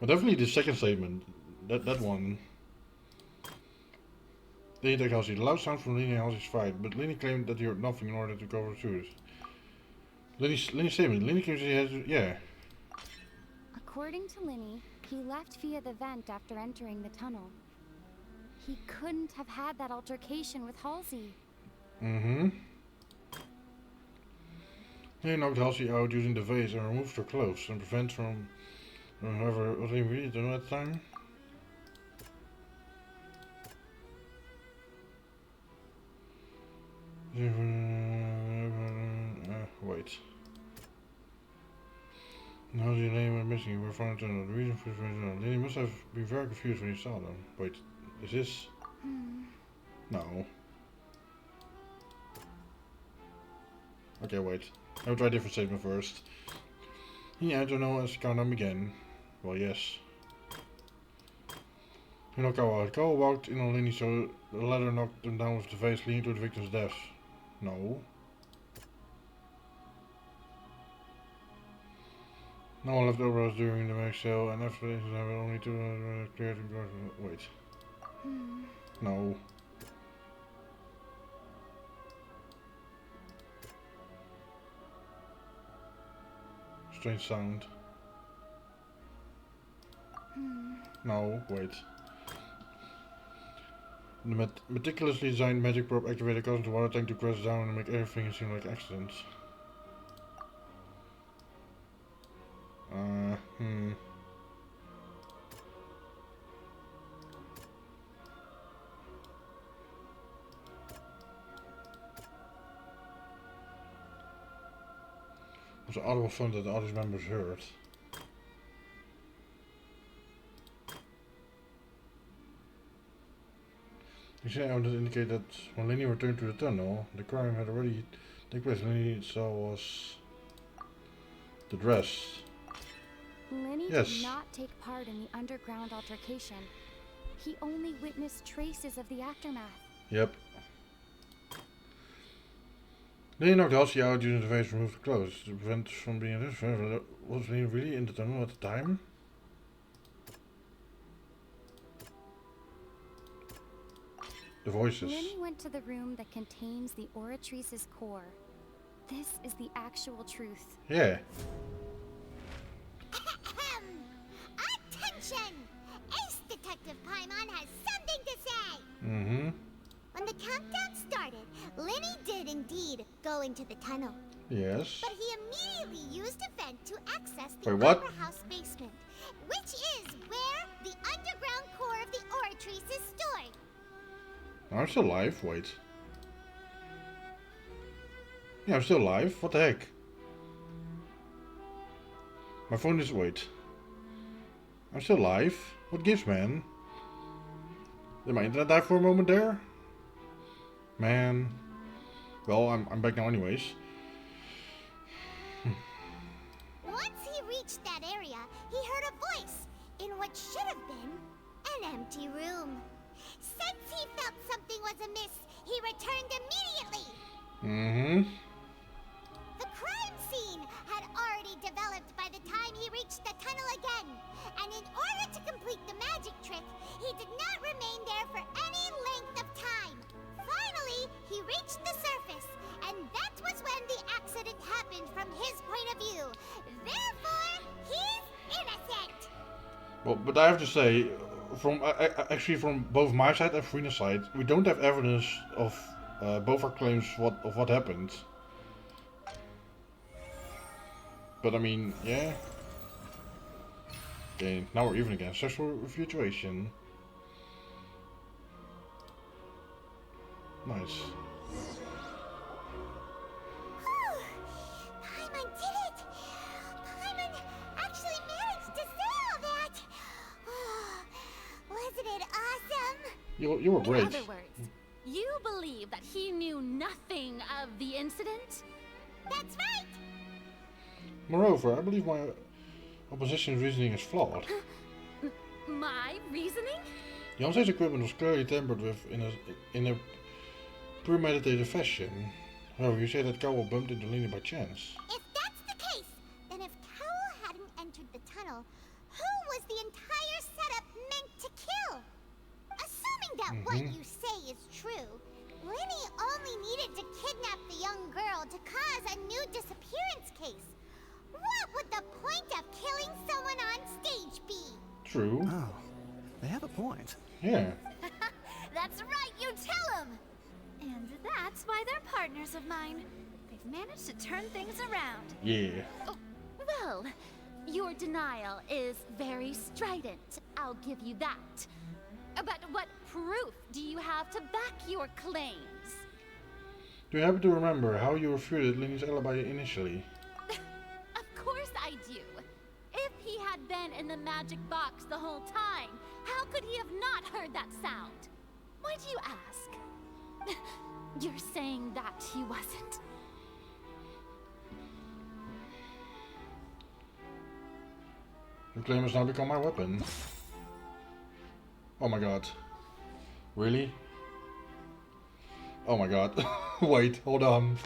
But definitely the second statement. That one. They attack Halsey. The loud sound from Lenny and Halsey's fight, but Lenny claimed that he heard nothing in order to cover the truth. Lenny's statement. Lenny claims he has. Yeah. According to Lenny, he left via the vent after entering the tunnel. He couldn't have had that altercation with Halsey. Mm-hmm. He knocked Halsey out using the vase and removed her clothes and prevent from whoever was even really done at the time. Wait. How's your name went missing? We were found to know the reason for this. Lenny must have been very confused when he saw them. Wait, is this? No. Okay, wait. I'll try a different statement first. Yeah, I don't know as count them again. Well, yes. You know Kawa walked in on Lenny, so the ladder knocked him down with the vase, leading to the victim's death. No. No one left over us during the mag sale, and after this I have only two cleared and wait. No. Strange sound. No, wait. The meticulously designed magic probe activated causing the water tank to crash down and make everything seem like accidents. It was an audible fun that the audience members heard. You say I would indicate that when Lenny returned to the tunnel, the crime had already taken place. Lenny saw was the dress. Lenny did not take part in the underground altercation. He only witnessed traces of the aftermath. Yep. Lenny knocked Halsey out using the vase to remove the clothes to prevent from being arrested. Was Lenny really in the tunnel at the time? The voices. Lenny went to the room that contains the Oratrice's core. This is the actual truth. Yeah. Attention! Ace Detective Paimon has something to say! Mm-hmm. When the countdown started, Lenny did indeed go into the tunnel. Yes. But he immediately used a vent to access the Wait, what? Opera House basement, which is where the underground core of the Oratrice is stored. I'm still alive. Wait. Yeah, I'm still alive. What the heck? My phone is... Wait. I'm still alive? What gives, man? Did my internet die for a moment there? Man. Well, I'm back now anyways. Once he reached that area, he heard a voice in what should have been an empty room. Since he felt something was amiss, he returned immediately. Mm-hmm. The crime scene had already developed by the time he reached the tunnel again. And in order to complete the magic trick, he did not remain there for any length of time. Finally, he reached the surface, and that was when the accident happened from his point of view. Therefore, he's innocent. Well, but I have to say, from actually from both my side and Farina's side, we don't have evidence of both our claims of what happened. But I mean, yeah. Okay, now we're even again. Successful fluctuation. Nice. Paimon did it! Paimon actually managed to say all that! Wasn't it awesome? You were great. In other words, you believe that he knew nothing of the incident? That's right! Moreover, I believe my opposition's reasoning is flawed. My reasoning? Jan's equipment was clearly tampered with in a premeditated fashion. However, you say that Cowell bumped into Lenny by chance. If that's the case, then if Cowell hadn't entered the tunnel, who was the entire setup meant to kill? Assuming that what you say is true, Linny only needed to kidnap the young girl to cause a new disappearance case. What would the point of killing someone on stage be? True. Oh, they have a point. Yeah. That's right, you tell him! And that's why they're partners of mine. They've managed to turn things around. Yeah. Oh, well, your denial is very strident. I'll give you that. But what proof do you have to back your claims? Do you happen to remember how you refuted Linny's alibi initially? Of course I do. If he had been in the magic box the whole time, how could he have not heard that sound? Why do you ask? You're saying that he wasn't. The claim has now become my weapon. Oh my god. Really? Oh my god. Wait, hold on.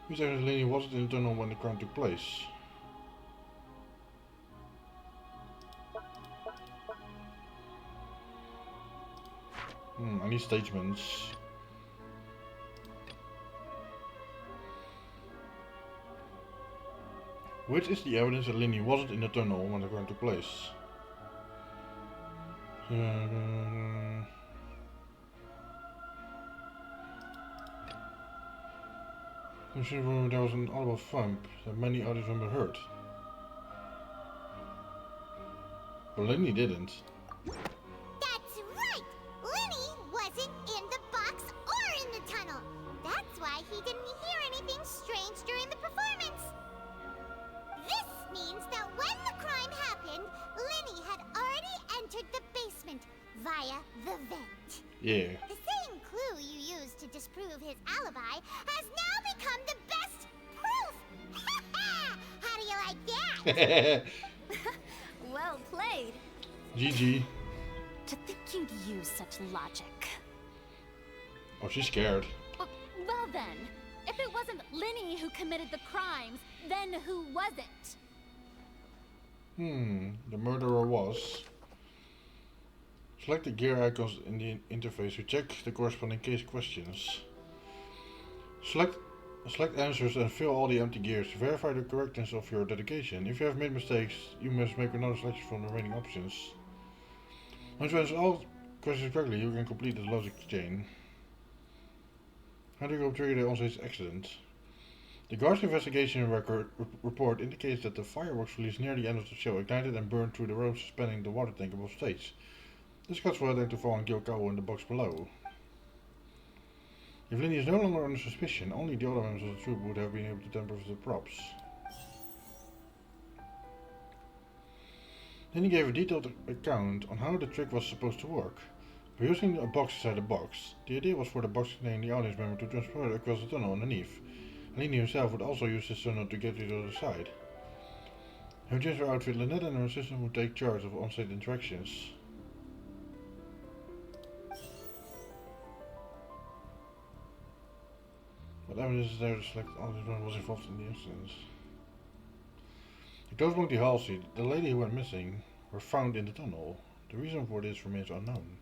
You said that Linny wasn't in the tunnel when the crime took place. I need statements. Which is the evidence that Linny wasn't in the tunnel when the crime took place? There was an audible thump that many others remember heard. But Linny didn't. That's right! Linny wasn't in the box or in the tunnel. That's why he didn't hear anything strange during the performance. This means that when the crime happened, Linny had already entered the basement via the vent. Yeah. The same clue you used to disprove his alibi has now become the best proof! How do you like that? Well played. GG. To think you'd use such logic. Oh, she's scared. Well then, if it wasn't Linny who committed the crimes, then who was it? The murderer was. Select the gear icons in the interface to check the corresponding case questions. Select answers and fill all the empty gears to verify the correctness of your dedication. If you have made mistakes, you must make another selection from the remaining options. Once you answer all questions correctly, you can complete the logic chain. How do you trigger the on-stage accident? The guard's investigation report indicates that the fireworks released near the end of the show ignited and burned through the ropes suspending the water tank above stage. This caused water to fall and kill Cowell in the box below. If Linny is no longer under suspicion, only the other members of the troupe would have been able to tamper with the props. Linny gave a detailed account on how the trick was supposed to work. By using a box inside a box, the idea was for the box containing the audience member to transport across the tunnel underneath. Linny himself would also use this tunnel to get to the other side. He would change her outfit. Lynette and her assistant would take charge of on-site interactions. What evidence is there to select audience member was involved in the incident? The ghost monkey Halsey, the lady who went missing, were found in the tunnel. The reason for this remains unknown.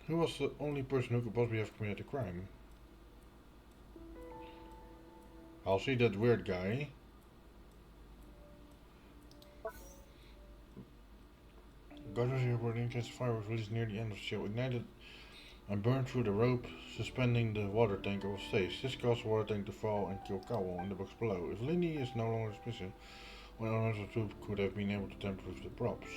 Who was the only person who could possibly have committed the crime? I'll see that weird guy. God was reporting against the fireworks released near the end of the show ignited and burned through the rope suspending the water tank off stage. This caused the water tank to fall and kill Cowell in the box below. If Linny is no longer suspicious, one of the troop could have been able to tamper with the props.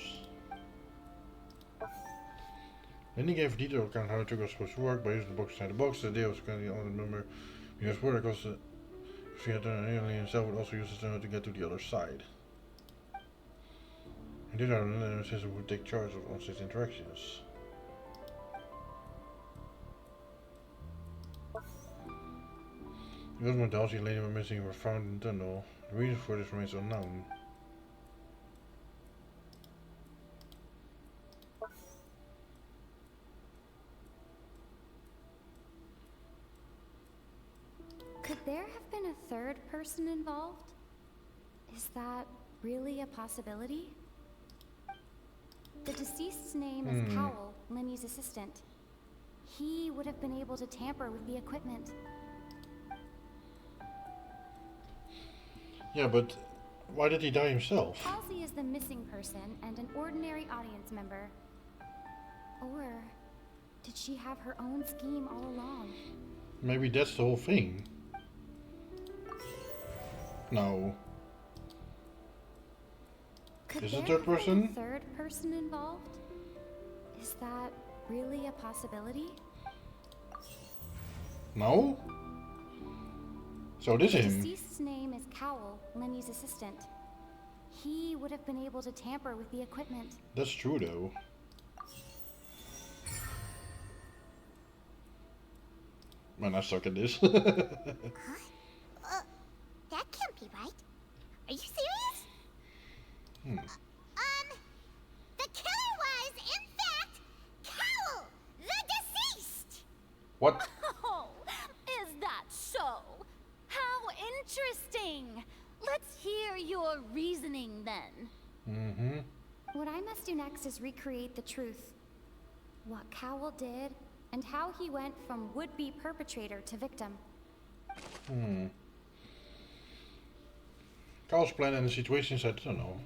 Linny gave a detailed account how the trick was supposed to work by using the box inside the box. The idea was going to the other member because water because if he had done it, Linny himself would also use the tunnel to get to the other side. And this time, the assistant would take charge of on-stage interactions. The Osmond Halsey and Lady were missing and were found in the tunnel. The reason for this remains unknown. Could there have been a third person involved? Is that really a possibility? The deceased's name is Cowell, Lenny's assistant. He would have been able to tamper with the equipment. Yeah, but why did he die himself? Halsey is the missing person and an ordinary audience member. Or did she have her own scheme all along? Maybe that's the whole thing. No. Could Is there the third have been person? a third person involved? Is that really a possibility? No? So it is The him. deceased's name is Cowell, Lenny's assistant. He would have been able to tamper with the equipment. That's true though. Man, I suck at this. Huh? That can't be right. Are you serious? The killer was, in fact, Cowell, the deceased! What? Oh, is that so? How interesting! Let's hear your reasoning then. What I must do next is recreate the truth. What Cowell did, and how he went from would-be perpetrator to victim. Carl's plan and the situations, I don't know.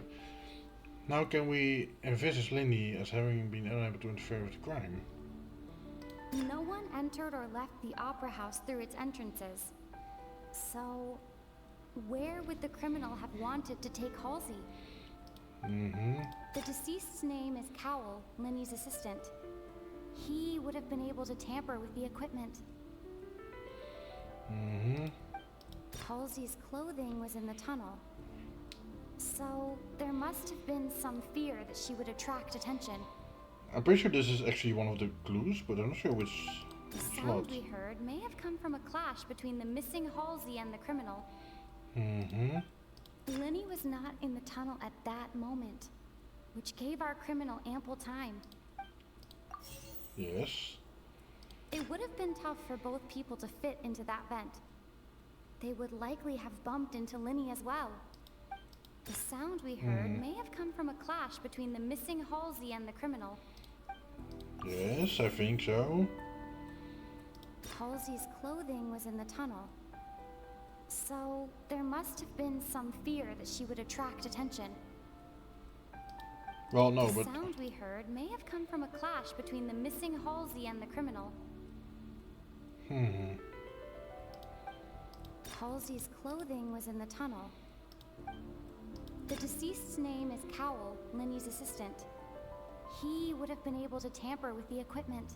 Now can we envisage Lindy as having been unable to interfere with the crime? No one entered or left the opera house through its entrances. So, where would the criminal have wanted to take Halsey? The deceased's name is Cowell, Lenny's assistant. He would have been able to tamper with the equipment. Halsey's clothing was in the tunnel. So, there must have been some fear that she would attract attention. I'm pretty sure this is actually one of the clues, but I'm not sure which The slot. sound we heard may have come from a clash between the missing Halsey and the criminal. Lenny was not in the tunnel at that moment, which gave our criminal ample time. Yes. It would have been tough for both people to fit into that vent. They would likely have bumped into Lenny as well. The sound we heard may have come from a clash between the missing Halsey and the criminal. Yes, I think so. Halsey's clothing was in the tunnel. So, there must have been some fear that she would attract attention. Well, no, The but sound we heard may have come from a clash between the missing Halsey and the criminal. Halsey's clothing was in the tunnel. The deceased's name is Cowell, Lenny's assistant. He would have been able to tamper with the equipment.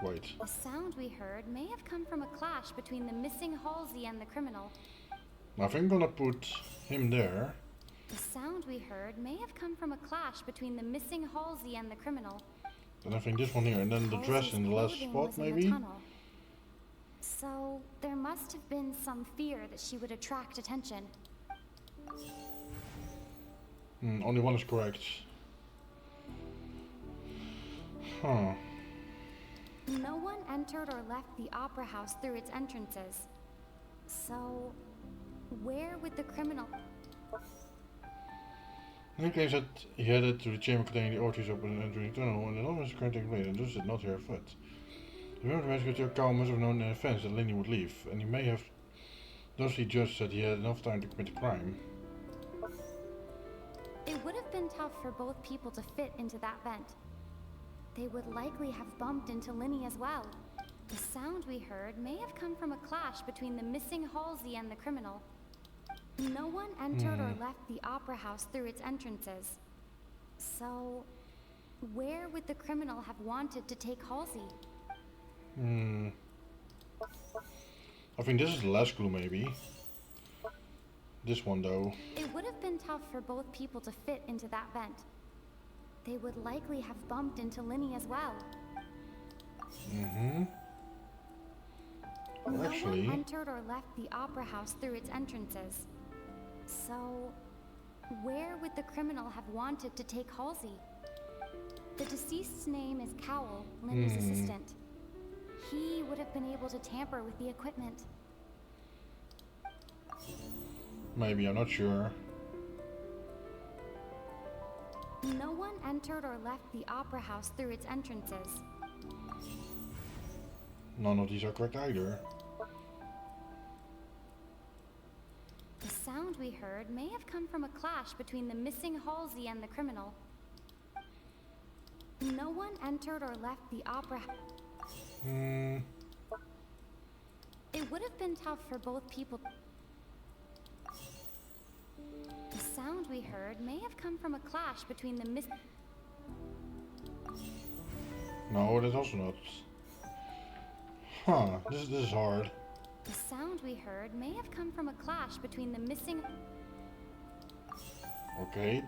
wait. The sound we heard may have come from a clash between the missing Halsey and the criminal. I think I'm gonna put him there. The sound we heard may have come from a clash between the missing Halsey and the criminal. Then I think this one here, and then the dress Halsey's in the last clothing spot, was in the maybe? tunnel. So, there must have been some fear that she would attract attention. Only one is correct. Huh. No one entered or left the opera house through its entrances. So, where would the criminal... He claims that he headed to the chamber containing the orties open and entering the tunnel, and it almost occurred to take place, and thus did not hear a foot. The member of the rescue Cowell must have known in advance that Lenny would leave, and he may have thusly judged that he had enough time to commit the crime. It would have been tough for both people to fit into that vent. They would likely have bumped into Lenny as well. The sound we heard may have come from a clash between the missing Halsey and the criminal. No one entered or left the opera house through its entrances. So, where would the criminal have wanted to take Halsey? I think this is the last clue, maybe. This one, though. It would have been tough for both people to fit into that vent. They would likely have bumped into Lenny as well. No Actually, one entered or left the opera house through its entrances. So, where would the criminal have wanted to take Halsey? The deceased's name is Cowell, Lenny's assistant. He would have been able to tamper with the equipment. Maybe, I'm not sure. No one entered or left the opera house through its entrances. None of these are correct either. The sound we heard may have come from a clash between the missing Halsey and the criminal. No one entered or left the opera house. It would have been tough for both people. The sound we heard may have come from a clash between the No, that's also not. Huh, this is hard. The sound we heard may have come from a clash between the missing... Okay.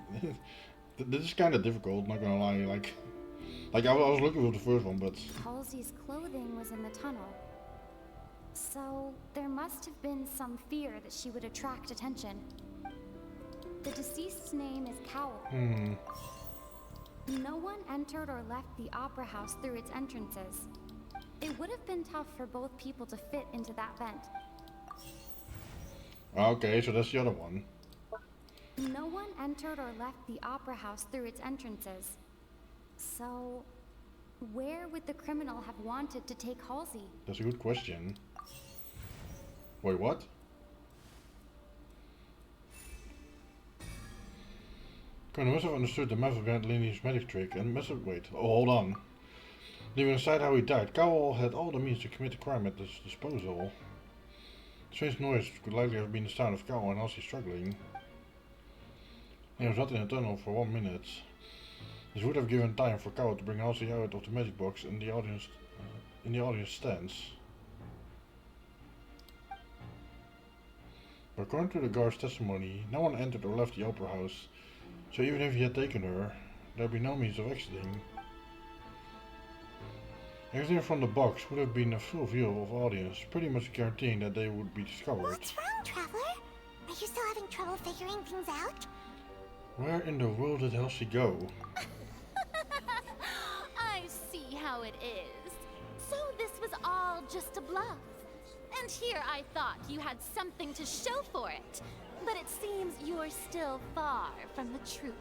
This is kind of difficult, not gonna lie. Like I was looking for the first one, but... Halsey's clothing was in the tunnel. So, there must have been some fear that she would attract attention. The deceased's name is Cowell. No one entered or left the opera house through its entrances. It would have been tough for both people to fit into that vent. Okay, so that's the other one. No one entered or left the opera house through its entrances. So, where would the criminal have wanted to take Halsey? That's a good question. Wait, what? Colonel must have understood the method behind Lenny's magic trick and must have... Wait, oh, hold on. Leaving aside how he died, Cowell had all the means to commit the crime at his disposal. Strange noise could likely have been the sound of Cowell and Halsey struggling. He was not in the tunnel for 1 minute. This would have given time for Cowell to bring Halsey out of the magic box and the audience in the audience stands. But according to the guard's testimony, no one entered or left the opera house, so even if he had taken her, there'd be no means of exiting. Exiting from the box would have been a full view of audience, pretty much guaranteeing that they would be discovered. What's wrong, Traveler? Are you still having trouble figuring things out? Where in the world did Halsey go? I see how it is. So this was all just a bluff. And here I thought you had something to show for it. But it seems you're still far from the truth.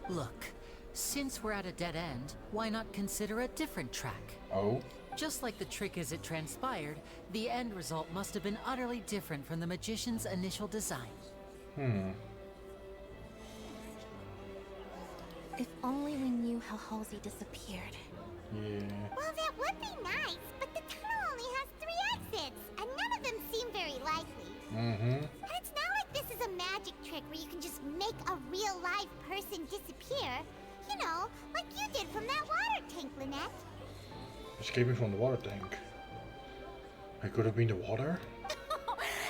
Look, since we're at a dead end, why not consider a different track? Oh? Just like the trick as it transpired, the end result must have been utterly different from the magician's initial design. If only we knew how Halsey disappeared. Yeah. Well, that would be nice, but the tunnel only has 3 exits, and none of them seem very likely. And it's not like this is a magic trick where you can just make a real live person disappear. You know, like you did from that water tank, Lynette. Escaping from the water tank. It could have been the water?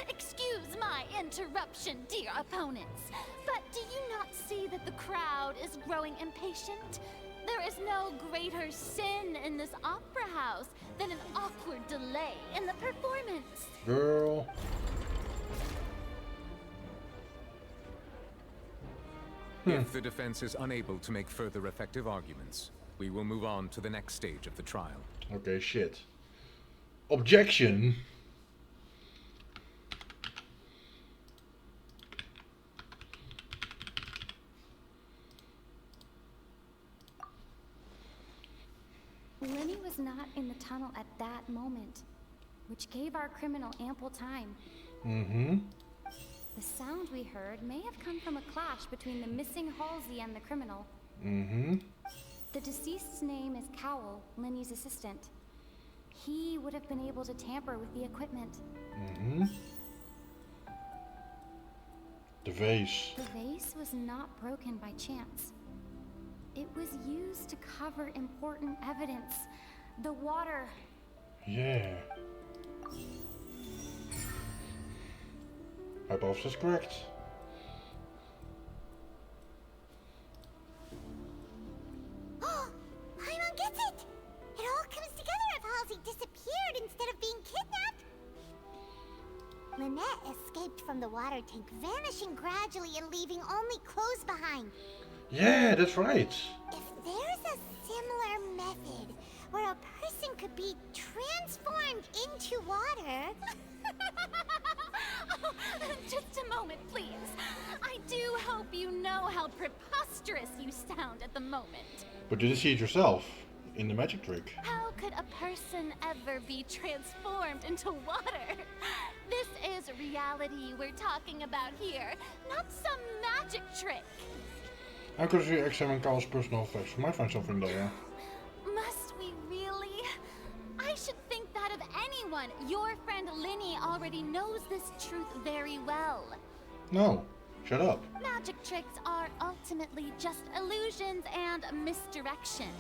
Excuse my interruption, dear opponents. But do you not see that the crowd is growing impatient? There is no greater sin in this opera house than an awkward delay in the performance. Girl. If the defense is unable to make further effective arguments, we will move on to the next stage of the trial. Okay, shit. Objection! Lenny was not in the tunnel at that moment, which gave our criminal ample time. The sound we heard may have come from a clash between the missing Halsey and the criminal. The deceased's name is Cowell, Lenny's assistant. He would have been able to tamper with the equipment. The vase. The vase was not broken by chance. It was used to cover important evidence. The water. Yeah. Hypothesis correct. Oh, Paimon gets it! It all comes together if Halsey disappeared instead of being kidnapped. Lynette escaped from the water tank, vanishing gradually and leaving only clothes behind. Yeah, that's right. If there's a similar method where a person could be transformed into water... Oh, just a moment, please. how preposterous you sound at the moment. But you did see it yourself in the magic trick. How could a person ever be transformed into water? This is reality we're talking about here, not some magic trick. How could you examine Carl's personal effects? We might find something there. Must we really? I should think that of anyone. Your friend Linny already knows this truth very well. No, shut up. Magic tricks are ultimately just illusions and misdirection.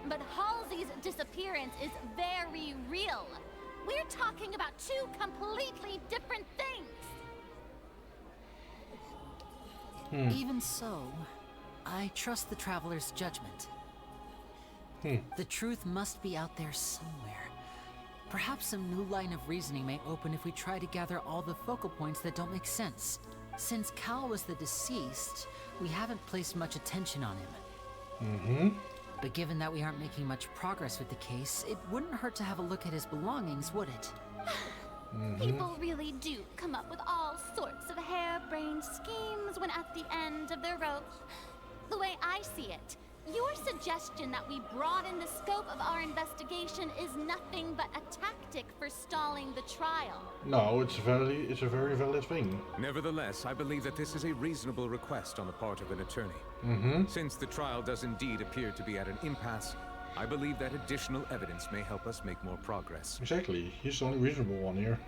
But Halsey's disappearance is very real. We're talking about two completely different things. Even so, I trust the Traveler's judgment. The truth must be out there somewhere. Perhaps some new line of reasoning may open if we try to gather all the focal points that don't make sense. Since Cal was the deceased, we haven't placed much attention on him. But given that we aren't making much progress with the case, it wouldn't hurt to have a look at his belongings, would it? People really do come up with all sorts of harebrained schemes when at the end of their rope. The way I see it, your suggestion that we broaden the scope of our investigation is nothing but a tactic for stalling the trial. No, it's a very valid thing. Nevertheless, I believe that this is a reasonable request on the part of an attorney. Since the trial does indeed appear to be at an impasse, I believe that additional evidence may help us make more progress. Exactly. He's the only reasonable one here.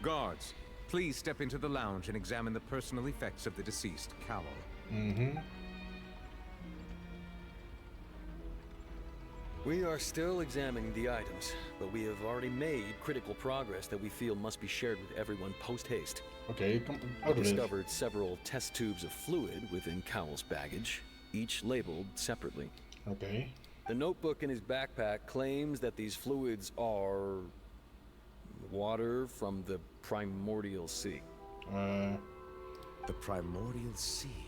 Guards, please step into the lounge and examine the personal effects of the deceased, Cowell. We are still examining the items, but we have already made critical progress that we feel must be shared with everyone post-haste. Okay, come out of We it. discovered several test tubes of fluid within Cowell's baggage, each labeled separately. Okay. The notebook in his backpack claims that these fluids are water from the primordial sea. The primordial sea.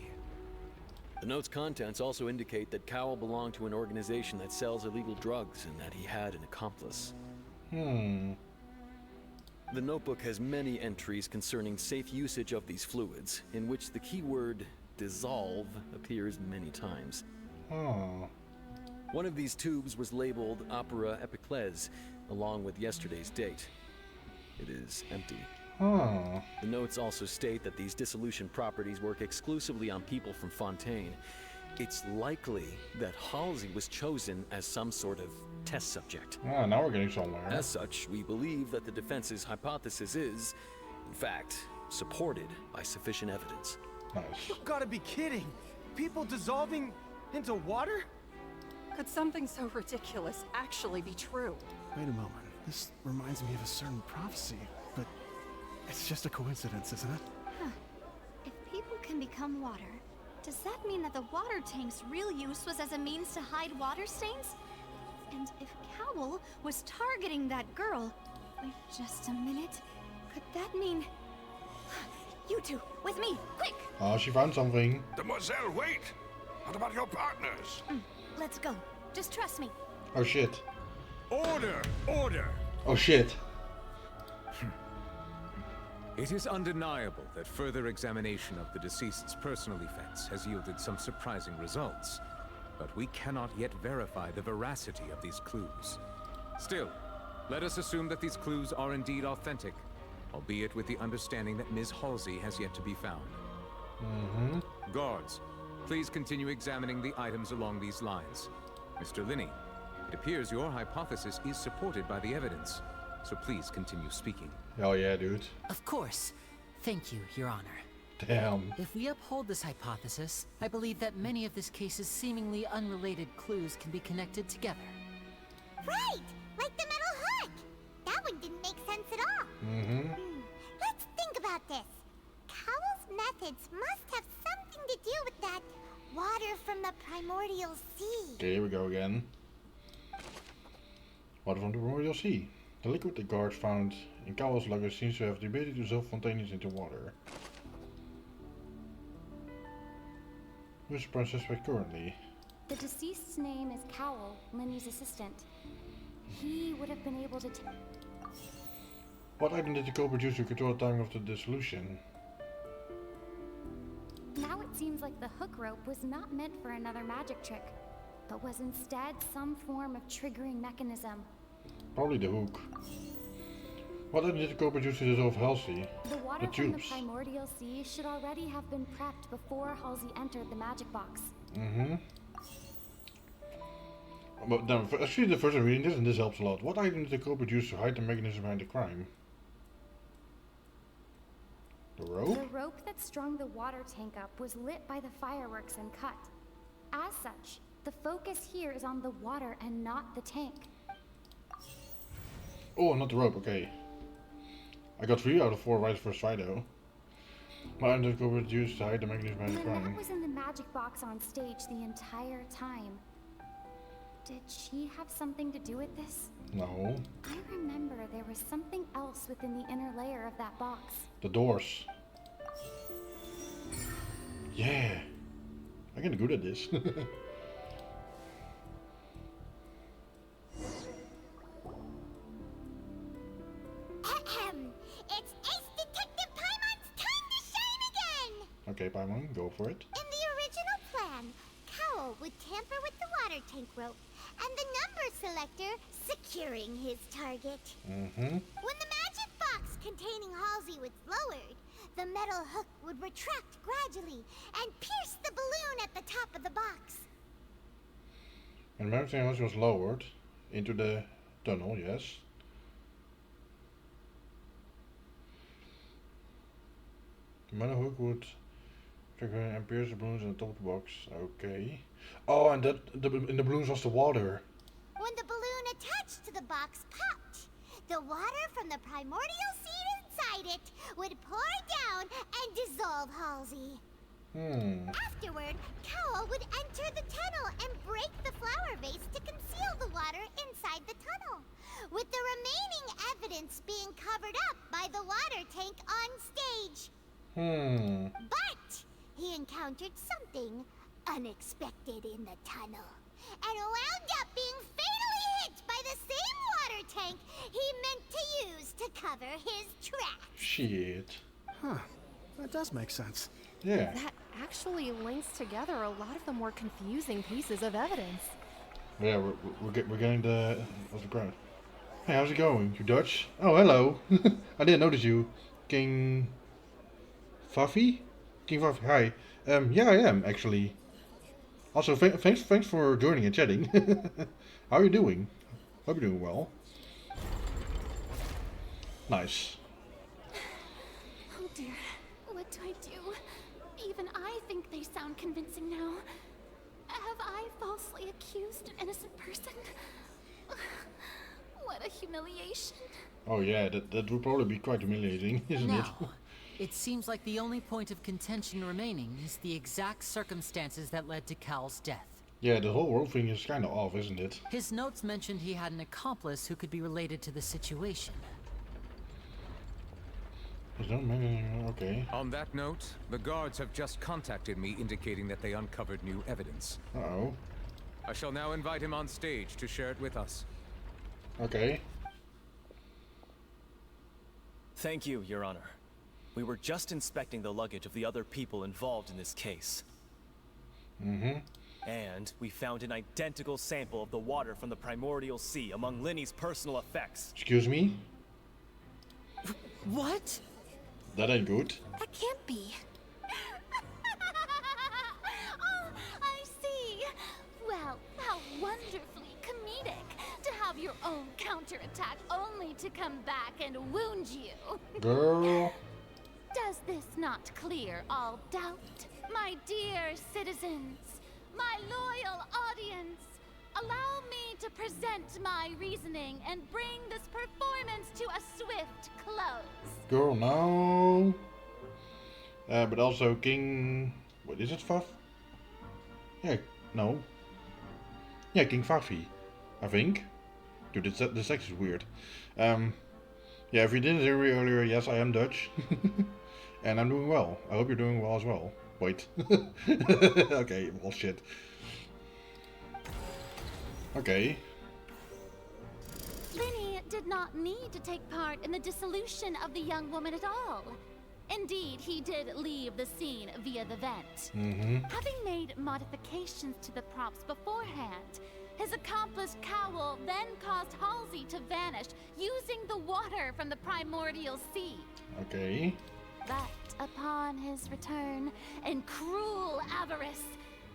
The note's contents also indicate that Cowell belonged to an organization that sells illegal drugs and that he had an accomplice. The notebook has many entries concerning safe usage of these fluids, in which the keyword dissolve appears many times. One of these tubes was labeled Opera Epiclese, along with yesterday's date. It is empty. The notes also state that these dissolution properties work exclusively on people from Fontaine. It's likely that Halsey was chosen as some sort of test subject. Now we're getting somewhere. As such, we believe that the defense's hypothesis is, in fact, supported by sufficient evidence. Nice. You gotta be kidding! People dissolving into water? Could something so ridiculous actually be true? Wait a moment. This reminds me of a certain prophecy, but it's just a coincidence, isn't it? If people can become water, does that mean that the water tank's real use was as a means to hide water stains? And if Cowell was targeting that girl... Wait just a minute. Could that mean... You two, with me, quick! Oh, she found something. Demoiselle, wait! What about your partners? Let's go. Just trust me. Oh shit. Order! Order! Oh shit. It is undeniable that further examination of the deceased's personal effects has yielded some surprising results, but we cannot yet verify the veracity of these clues. Still, let us assume that these clues are indeed authentic, albeit with the understanding that Ms. Halsey has yet to be found. Guards, please continue examining the items along these lines. Mr. Linney, it appears your hypothesis is supported by the evidence, so please continue speaking. Hell yeah, dude. Of course. Thank you, Your Honor. Damn. If we uphold this hypothesis, I believe that many of this case's seemingly unrelated clues can be connected together. Right! Like the metal hook! That one didn't make sense at all. Let's think about this. Cowell's methods must have something to do with that water from the primordial sea. Okay, here we go again. Water from the primordial sea. The liquid the guards found in Cowell's luggage seems to have the ability to dissolve spontaneously into water. Who is the prime suspect currently? The deceased's name is Cowell, Linny's assistant. He would have been able to What item did the co-producer control the timing of the dissolution? It seems like the hook rope was not meant for another magic trick, but was instead some form of triggering mechanism. Probably the hook. What did the copper use to dissolve Halsey? The water The from the tubes. primordial sea should already have been prepped before Halsey entered the magic box. But then, actually, the first I'm reading this, and this helps a lot. What item did the culprit use to hide the mechanism behind the crime? The rope? The rope that strung the water tank up was lit by the fireworks and cut. As such, the focus here is on the water and not the tank. Oh, not the rope, okay. I got 3 out of 4 right first try though. What item did the culprit use to hide the mechanism behind the crime? Lynette was in the magic box on stage the entire time. Did she have something to do with this? No. I remember there was something else within the inner layer of that box. The doors. Yeah. I'm getting good at this. It's Ace Detective Paimon's time to shine again! Okay, Paimon, go for it. In the original plan, Cowell would tamper with the water tank rope and the number selector securing his target. When the magic box containing Halsey was lowered, the metal hook would retract gradually and pierce the balloon at the top of the box. And the magic house was lowered into the tunnel, yes. The metal hook would trigger and pierce the balloons on the top of the box. Okay. Oh, and that in the balloons was the water. When the balloon attached to the box popped, the water from the primordial seed inside it would pour down and dissolve Halsey. Afterward, Cowell would enter the tunnel and break the flower vase to conceal the water inside the tunnel, with the remaining evidence being covered up by the water tank on stage. But he encountered something unexpected in the tunnel, and wound up being fatally hit by the same water tank he meant to use to cover his tracks. Shit. Huh. That does make sense. Yeah. That actually links together a lot of the more confusing pieces of evidence. Yeah, we're getting the crowd. Hey, how's it going? You Dutch? Oh, hello. I didn't notice you. King Faffy? King Faffy, hi. Yeah, I am actually. Also, thanks for joining and chatting. How are you doing? Hope you're doing well. Nice. Oh dear, what do I do? Even I think they sound convincing now. Have I falsely accused an innocent person? What a humiliation. Oh yeah, that would probably be quite humiliating, isn't it? Now, it seems like the only point of contention remaining is the exact circumstances that led to Cal's death. Yeah, the whole world thing is kind of off, isn't it? His notes mentioned he had an accomplice who could be related to the situation. Okay. On that note, the guards have just contacted me indicating that they uncovered new evidence. Uh-oh. I shall now invite him on stage to share it with us. Okay. Thank you, Your Honor. We were just inspecting the luggage of the other people involved in this case. And we found an identical sample of the water from the primordial sea among Linny's personal effects. Excuse me? What? That ain't good. That can't be. Oh, I see. Well, how wonderfully comedic to have your own counterattack only to come back and wound you. Girl. Does this not clear all doubt? My dear citizens, my loyal audience, allow me to present my reasoning and bring this performance to a swift close. Girl, no. But also King... What is it, Faf? Yeah, no. Yeah, King Faffy, I think. Dude, this text is weird. Yeah, if you didn't hear me earlier, yes, I am Dutch. And I'm doing well. I hope you're doing well as well. Wait. Okay, well, shit. Okay. Linny did not need to take part in the dissolution of the young woman at all. Indeed, he did leave the scene via the vent. Having made modifications to the props beforehand, his accomplice Cowell then caused Halsey to vanish using the water from the primordial sea. Okay. But upon his return, in cruel avarice,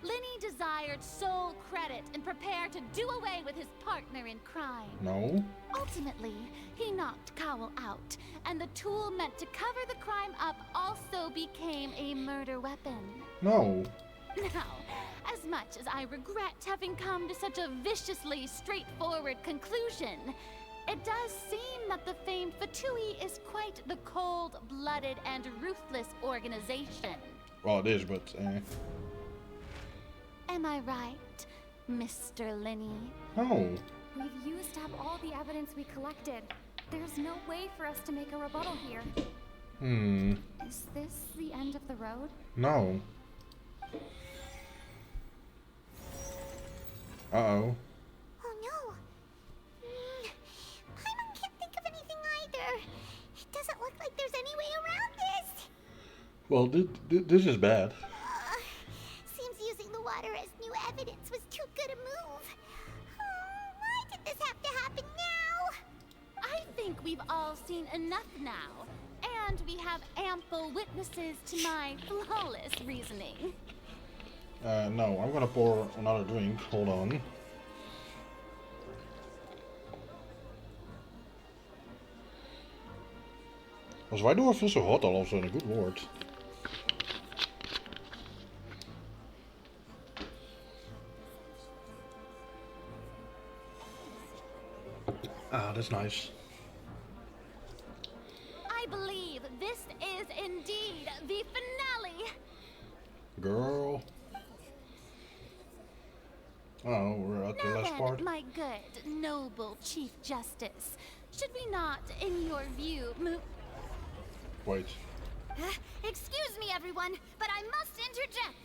Lenny desired sole credit and prepared to do away with his partner in crime. No. Ultimately, he knocked Cowell out, and the tool meant to cover the crime up also became a murder weapon. No. Now, as much as I regret having come to such a viciously straightforward conclusion, it does seem that the famed Fatui is quite the cold-blooded and ruthless organization. Well, it is, but Am I right, Mr. Lenny? No. We've used up all the evidence we collected. There's no way for us to make a rebuttal here. Is this the end of the road? No. Uh-oh. Oh no. Paimon can't think of anything either. It doesn't look like there's any way around this. Well, this is bad. Seems using the water as new evidence was too good a move. Why did this have to happen now? I think we've all seen enough now, and we have ample witnesses to my flawless reasoning. No, I'm gonna pour another drink. Hold on. Was why do I feel so hot all of a sudden? Good lord. Ah, that's nice. I believe this is indeed the finale. Girl. Oh, we're at the Now last then, part. my good, noble Chief Justice, should we not, in your view, move... Wait. Excuse me, everyone, but I must interject.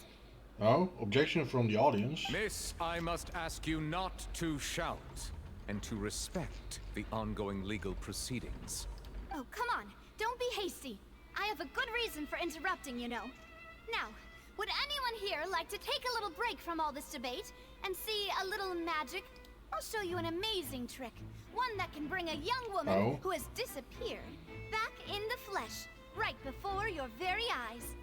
Oh, objection from the audience. Miss, I must ask you not to shout and to respect the ongoing legal proceedings. Oh, come on. Don't be hasty. I have a good reason for interrupting, you know. Now, would anyone here like to take a little break from all this debate and see a little magic? I'll show you an amazing trick. One that can bring a young woman who has disappeared back in the flesh, right before your very eyes.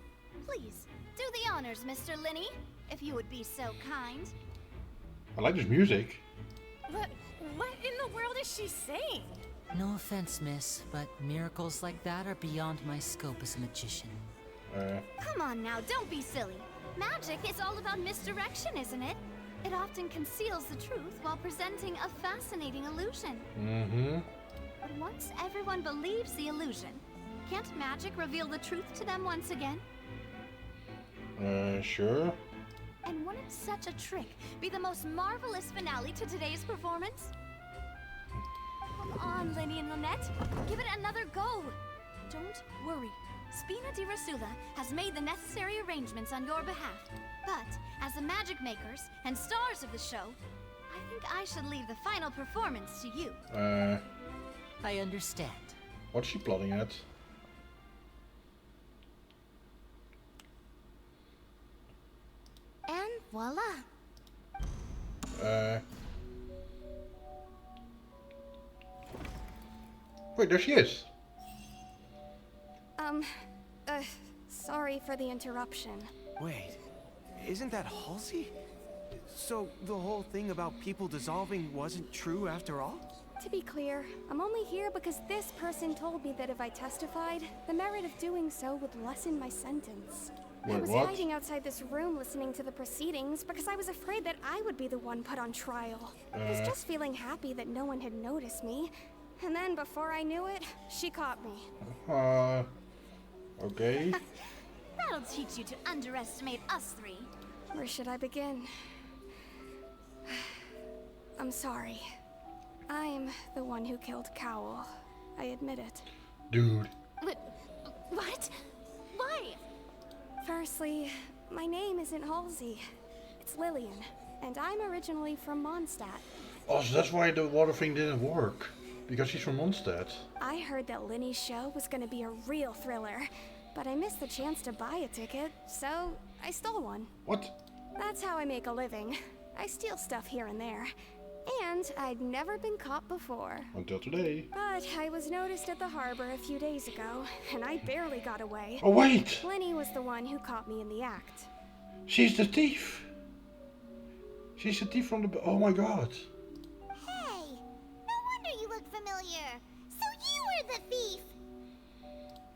Please, do the honors, Mr. Lenny, if you would be so kind. I like this music. What in the world is she saying? No offense, miss, but miracles like that are beyond my scope as a magician. Come on now, don't be silly. Magic is all about misdirection, isn't it? It often conceals the truth while presenting a fascinating illusion. But once everyone believes the illusion, can't magic reveal the truth to them once again? Sure. And wouldn't such a trick be the most marvelous finale to today's performance? Come on, Lenny and Lynette. Give it another go. Don't worry. Spina di Rasula has made the necessary arrangements on your behalf. But, as the magic makers and stars of the show, I think I should leave the final performance to you. I understand. What's she plotting at? And voila. Wait, there she is. Sorry for the interruption. Wait, isn't that Halsey? So the whole thing about people dissolving wasn't true after all? To be clear, I'm only here because this person told me that if I testified, the merit of doing so would lessen my sentence. Wait, I was what? hiding outside this room listening to the proceedings because I was afraid that I would be the one put on trial. I was just feeling happy that no one had noticed me. And then before I knew it, she caught me. Okay. That'll teach you to underestimate us three. Where should I begin? I'm sorry. I'm the one who killed Cowell. I admit it. Dude. What? Why? Firstly, my name isn't Halsey. It's Lillian, and I'm originally from Mondstadt. Oh, so that's why the water thing didn't work. Because she's from Mondstadt. I heard that Lenny's show was gonna be a real thriller, but I missed the chance to buy a ticket, so I stole one. What? That's how I make a living. I steal stuff here and there. And I'd never been caught before. Until today. But I was noticed at the harbor a few days ago, and I barely got away. Oh, wait! Lenny was the one who caught me in the act. She's the thief! She's the thief from the... Oh my god. Hey! No wonder you look familiar. So you were the thief!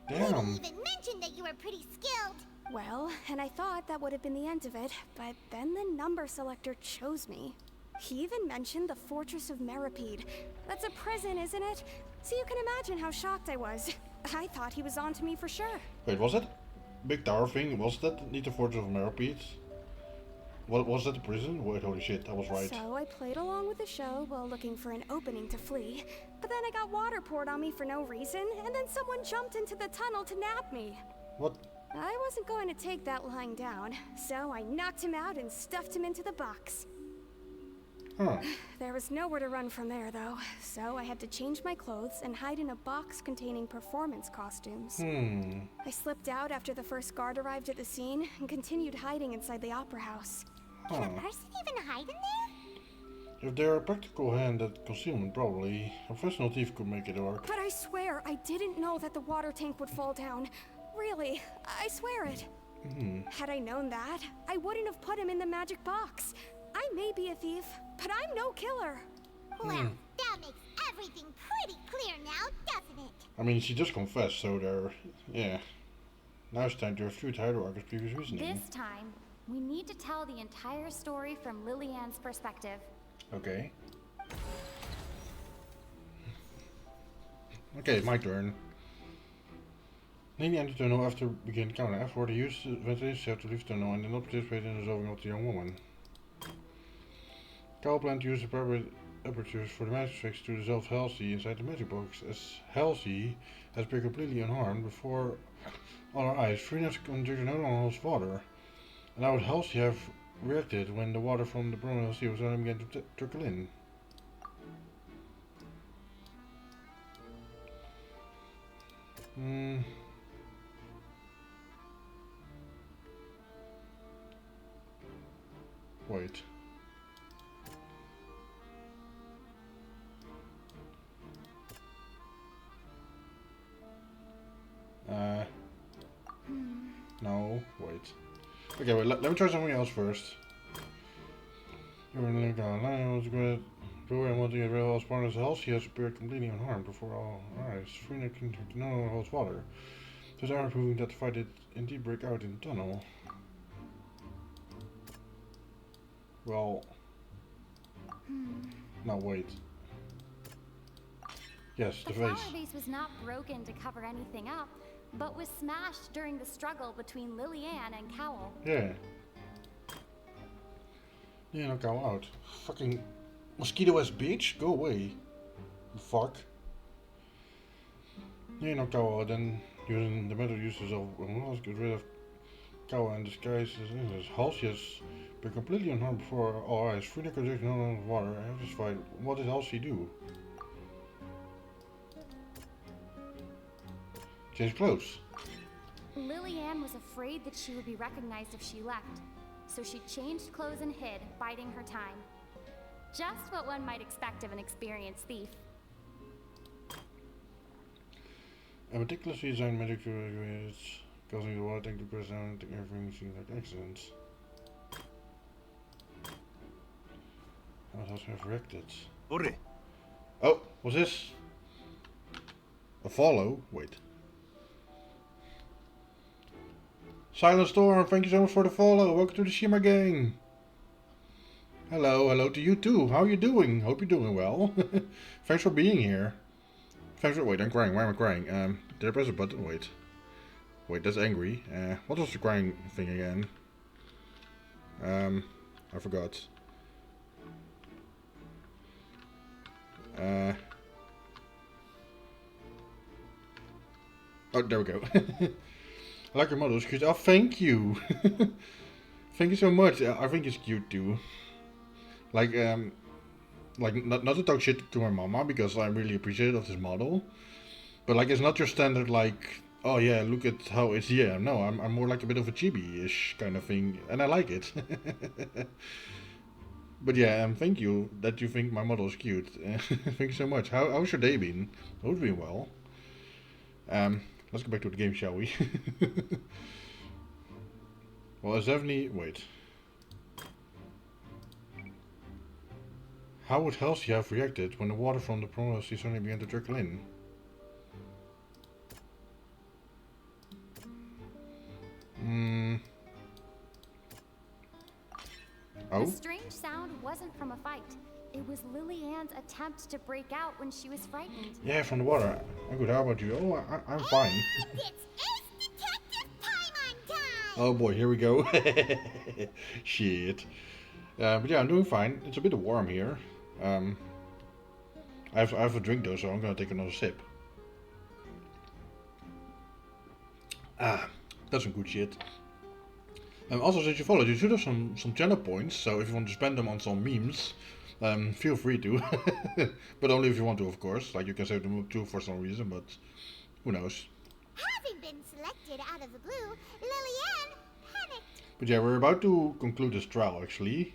Damn. You even mentioned that you were pretty skilled. Well, and I thought that would have been the end of it, but then the number selector chose me. He even mentioned the Fortress of Meripede. That's a prison, isn't it? So you can imagine how shocked I was. I thought he was onto me for sure. Wait, was it? Big tower thing? Was that not the Fortress of Meripede? What was that the prison? Wait, holy shit, I was right. So I played along with the show while looking for an opening to flee. But then I got water poured on me for no reason, and then someone jumped into the tunnel to nab me. What? I wasn't going to take that lying down, so I knocked him out and stuffed him into the box. Huh. There was nowhere to run from there, though, so I had to change my clothes and hide in a box containing performance costumes. I slipped out after the first guard arrived at the scene and continued hiding inside the opera house. Can a person even hide in there? If they're a practical hand at concealment, probably. A professional thief could make it work. But I swear, I didn't know that the water tank would fall down. Really, I swear it. Had I known that, I wouldn't have put him in the magic box. I may be a thief, but I'm no killer. Well, that makes everything pretty clear now, doesn't it? I mean, she just confessed, so they're... Yeah. Now it's time to refute Hierarch's previous reasoning. This time, we need to tell the entire story from Lillian's perspective. Okay. Okay, my turn. Lady entered the tunnel after beginning to count. After the use ventilation have to leave the tunnel and did not participate in resolving of the young woman. Cal planned to use the appropriate apertures for the magic tricks to dissolve Halsey inside the magic box, as Halsey has been completely unharmed before on our eyes. Freenet's conjecture no longer holds water. And how would Halsey have reacted when the water from the brown Halsey was only began to trickle in? Wait. No, wait. Okay, wait, let me try something else first. You're in the line, was good. Joy and want to get rid of all partners else. He has appeared completely unharmed before all eyes. Freenet can no longer holds water. Those are proving that the fight did indeed break out in the tunnel. Well. No, wait. Yes, the flower face. vase was not broken to cover anything up, but was smashed during the struggle between Lillian and Cowell. Yeah. Yeah, no, go out. Fucking mosquito-ass bitch, go away. Fuck. Yeah, no, go out. Then using the metal uses of let's get rid of Cowell and disguise as Halsey has been completely unharmed before all eyes. Free conjecture no longer water. I have this fight. What did Halsey do? Change clothes. Lillian was afraid that she would be recognized if she left, so she changed clothes and hid, biding her time. Just what one might expect of an experienced thief. A meticulously designed magic is causing the water tank to press down and everything seems like accidents. How does have wrecked it? Oh, what's this? A follow? Wait. Silent Storm, thank you so much for the follow. Welcome to the Shimmer Gang. Hello, hello to you too. How are you doing? Hope you're doing well. Thanks for being here. Thanks for... Wait, I'm crying. Why am I crying? Did I press a button? Wait. Wait, that's angry. What was the crying thing again? I forgot. Oh, there we go. I like your model, it's cute. Oh, thank you. Thank you so much. I think it's cute too. Like not to talk shit to my mama, because I really appreciate of this model. But like, it's not your standard like oh yeah, look at how it's, yeah, no, I'm more like a bit of a chibi-ish kind of thing, and I like it. But yeah, thank you that you think my model is cute. Thank you so much. How's your day been? Hope it's been well. Let's go back to the game, shall we? Well, it's definitely... Wait. How would Halsey have reacted when the water from the sea suddenly began to trickle in? Oh? The strange sound wasn't from a fight. It was Lily-Ann's attempt to break out when she was frightened. Yeah, from the water. I'm good. How about you? Oh, I'm fine. It's Detective Paimon time! Oh boy, here we go. Shit. But yeah, I'm doing fine. It's a bit warm here. I have a drink though, so I'm gonna take another sip. Ah, that's some good shit. Also, since you followed, you should have some channel points. So if you want to spend them on some memes, feel free to. But only if you want to, of course. Like you can save them too for some reason, but who knows. Having been selected out of the blue, Lily-Ann panicked. But yeah, we're about to conclude this trial actually.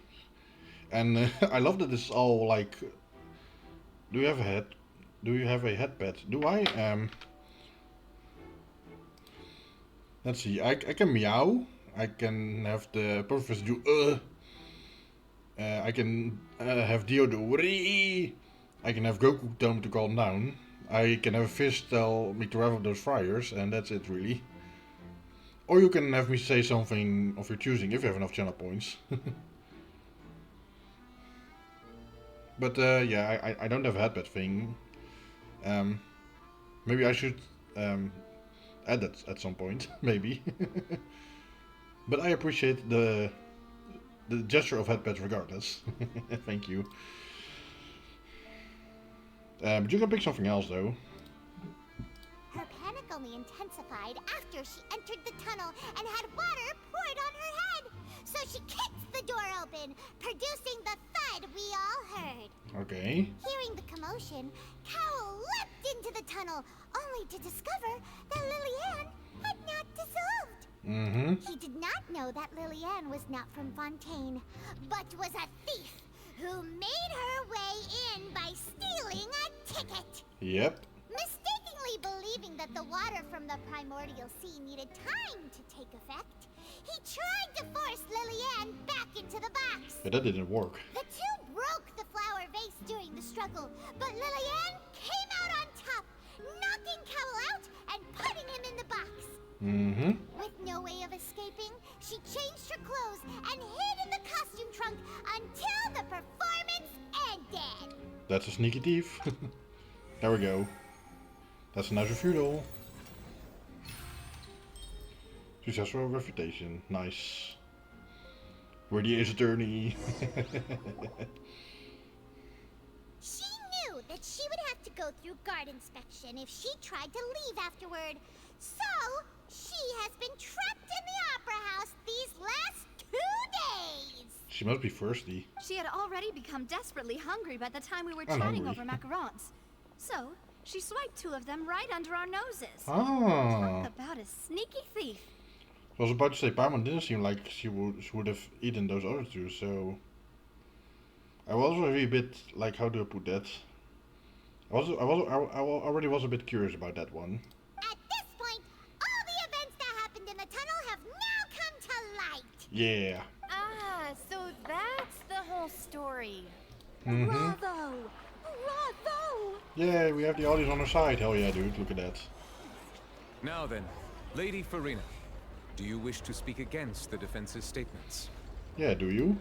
And I love that it's all like... Do you have a head? Do you have a head pet? Do I? Let's see. I can meow. I can have the Professor do I can have Dio do Wee. I can have Goku tell me to calm down. I can have a fish tell me to rev up those fryers, and that's it really. Or you can have me say something of your choosing if you have enough channel points. But yeah, I don't have a headbed thing. Maybe I should add that at some point, maybe. But I appreciate the gesture of headbeds regardless. Thank you. But you can pick something else though. Her panic only intensified after she entered the tunnel and had water poured on her head. So she kicked the door open, producing the thud we all heard. Okay. Hearing the commotion, Cowell leapt into the tunnel, only to discover that Lily-Ann had not dissolved. He did not know that Lily-Ann was not from Fontaine, but was a thief who made her way in by stealing a ticket. Yep. Mistakenly believing that the water from the primordial sea needed time to take effect, he tried to force Lily-Ann back into the box. But that didn't work. The two broke the flower vase during the struggle, but Lily-Ann came out on top, knocking Cowell out and putting him in the box. With no way of escaping, she changed her clothes and hid in the costume trunk until the performance ended. That's a sneaky thief. There we go. That's a nice refutal. Successful refutation. Nice. We're the ace attorney. She knew that she would have to go through guard inspection if she tried to leave afterward. So, she has been trapped in the Opera House these last 2 days. She must be thirsty. She had already become desperately hungry by the time we were I'm chatting hungry. over macarons. So, she swiped 2 of them right under our noses. Ah. Talk about a sneaky thief. I was about to say, Paimon didn't seem like she would have eaten those other two, so... I was already a bit, like, how do I put that? I already was a bit curious about that one. At this point, all the events that happened in the tunnel have now come to light. Yeah. Ah, so that's the whole story. Bravo! Bravo! Yeah, we have the audience on our side. Hell yeah, dude, look at that. Now then, Lady Farina, do you wish to speak against the defense's statements? Yeah, do you?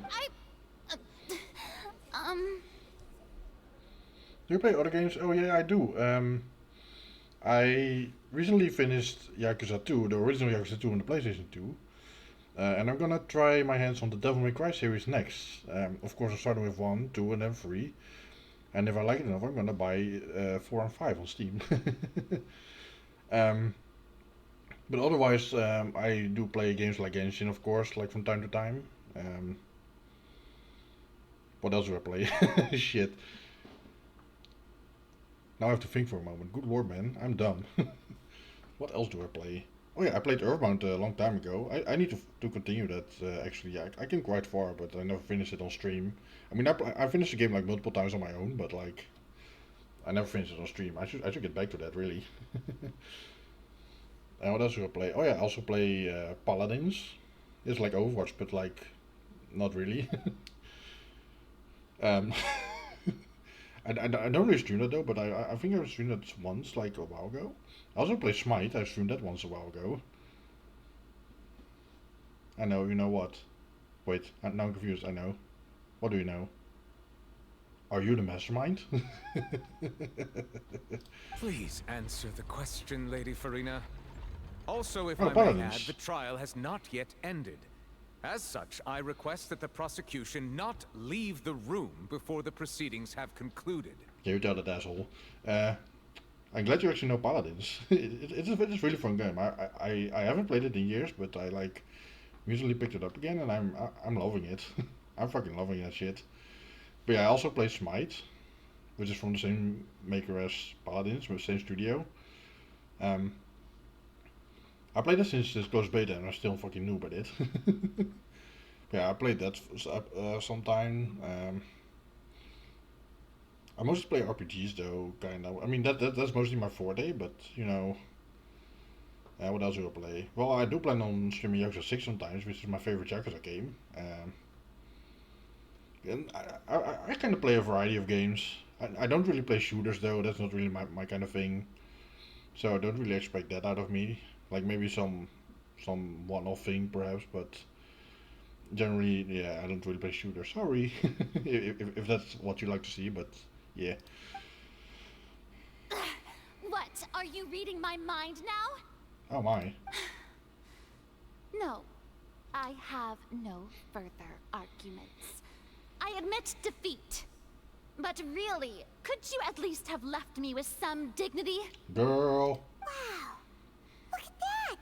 Do you play other games? Oh yeah, I do. I recently finished Yakuza 2, the original Yakuza 2 on the PlayStation 2. And I'm gonna try my hands on the Devil May Cry series next. Of course, I'm starting with 1, 2, and then 3. And if I like it enough, I'm gonna buy 4 and 5 on Steam. But otherwise, I do play games like Genshin, of course, like from time to time. What else do I play? Shit. Now I have to think for a moment. Good lord, man. I'm dumb. What else do I play? Oh yeah, I played Earthbound a long time ago. I need to continue that, actually. Yeah, I came quite far, but I never finished it on stream. I mean, I finished the game like multiple times on my own, but like, I never finished it on stream. I should get back to that, really. And what else do I play? Oh yeah, I also play Paladins. It's like Overwatch, but like, not really. I don't really stream that though, but I think I streamed that once, like a while ago. I also play Smite. I streamed that once a while ago. I know, you know what? Wait, now I'm confused. I know. What do you know? Are you the mastermind? Please answer the question, Lady Farina. Also, if Oh, I Paladins. may add, the trial has not yet ended. As such, I request that the prosecution not leave the room before the proceedings have concluded. Yeah, you tell that asshole. I'm glad you actually know Paladins. It's a really fun game. I haven't played it in years, but I like recently picked it up again, and I'm loving it. I'm fucking loving that shit. But yeah, I also play Smite, which is from the same maker as Paladins, with the same studio. I played it since this closed beta, and I'm still fucking noob at it. Yeah, I played that sometime. I mostly play RPGs though, kind of. I mean, that's mostly my forte, but you know. What else do I play? Well, I do plan on streaming Yakuza 6 sometimes, which is my favorite Yakuza game. And I kind of play a variety of games. I don't really play shooters though, that's not really my kind of thing. So I don't really expect that out of me. Like maybe some one-off thing perhaps, but generally, yeah, I don't really play shooters. Sorry, if that's what you like to see, but yeah. What? Are you reading my mind now? Oh my. No. I have no further arguments. I admit defeat. But really, could you at least have left me with some dignity? Girl. Wow. Look at that.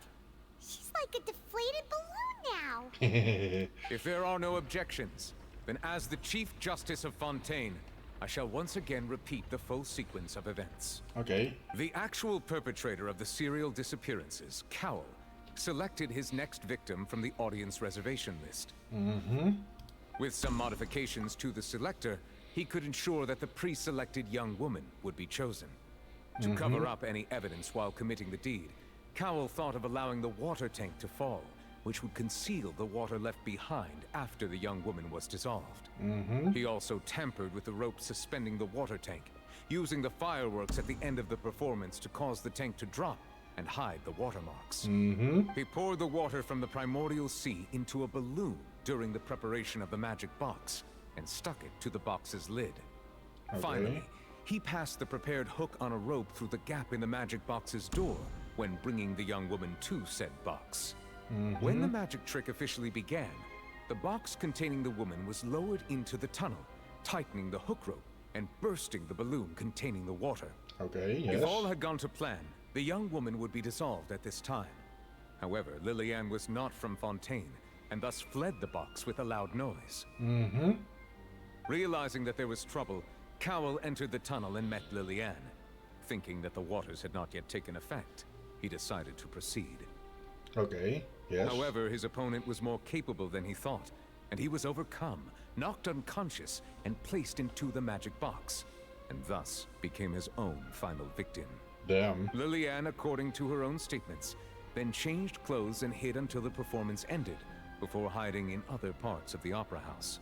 She's like a deflated balloon now. If there are no objections, then as the Chief Justice of Fontaine, I shall once again repeat the full sequence of events. Okay. The actual perpetrator of the serial disappearances, Cowl, selected his next victim from the audience reservation list. Mm-hmm. With some modifications to the selector, he could ensure that the pre-selected young woman would be chosen. To cover up any evidence while committing the deed, Cowl thought of allowing the water tank to fall, which would conceal the water left behind after the young woman was dissolved. He also tampered with the rope suspending the water tank, using the fireworks at the end of the performance to cause the tank to drop and hide the watermarks. He poured the water from the primordial sea into a balloon during the preparation of the magic box and stuck it to the box's lid. Finally, he passed the prepared hook on a rope through the gap in the magic box's door when bringing the young woman to said box. When the magic trick officially began, the box containing the woman was lowered into the tunnel, tightening the hook rope and bursting the balloon containing the water. Okay, yes. If all had gone to plan, the young woman would be dissolved at this time. However, Liliane was not from Fontaine, and thus fled the box with a loud noise. Realizing that there was trouble, Cowl entered the tunnel and met Liliane. Thinking that the waters had not yet taken effect, he decided to proceed. Okay, yes. However, his opponent was more capable than he thought, and he was overcome, knocked unconscious, and placed into the magic box, and thus became his own final victim. Damn. Liliane, according to her own statements, then changed clothes and hid until the performance ended, before hiding in other parts of the opera house.